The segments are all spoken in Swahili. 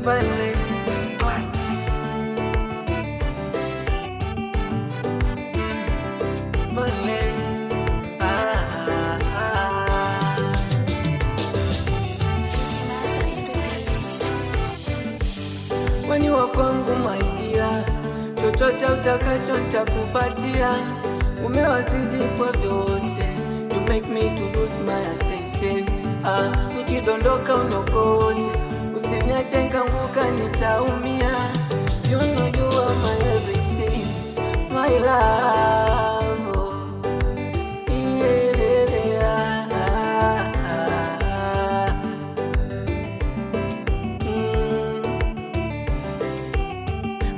Vale, class. Vale, When you are kwangu my dear, chochote utakacho nitakupatia. Umewazidi kwa vyote, you make me to lose my attention. Nikidondoka unokote, usiniache nikaanguka nitaumia. You know you are my everything, my love.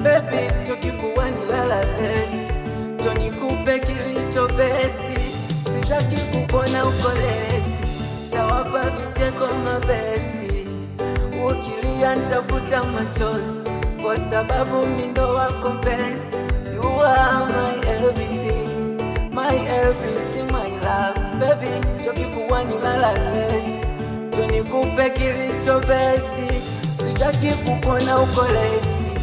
Baby, tokifuani lala lesi, ndio nikupe kilicho besti. Sitaki kukuona uko lesi, tawapa vicheko mabesti. Ukilia nitafuta machozi, kwa sababu mimi ndo wako best. You are my everything, my everything, my love. Baby, tokifuani lala lesi, ndio nikupe kilicho besti. Sitaki kukuona uko lesi,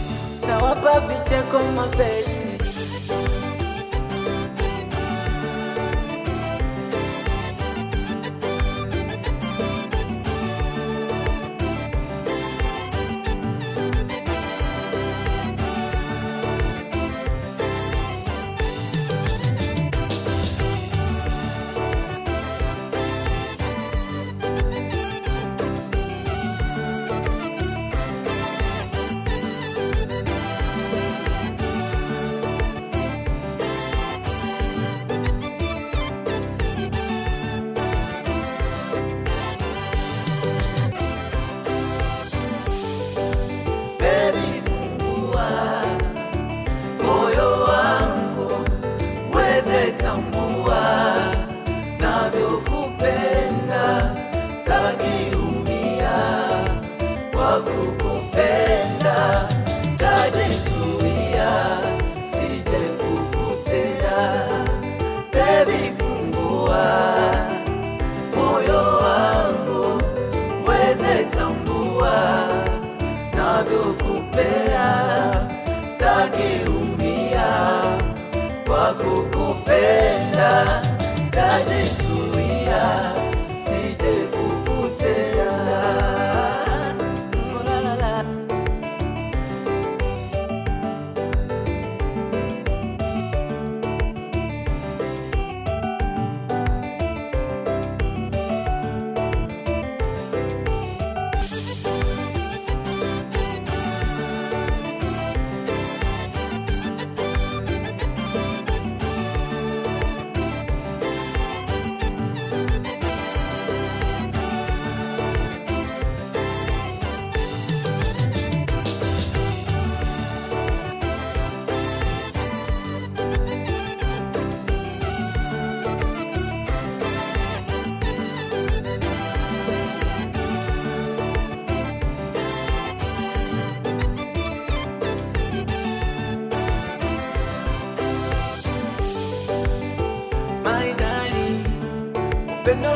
tawapa vicheko mabesti. Tambua navyokupenda, sitaki umia. Kwa kukupenda tajizuia, sije kukutenda. Baby fungua moyo wangu, uweze tambua navyokupenda, sitaki umia. Kwa kukupenda tajizuia, sije kukutenda. My darling, upendo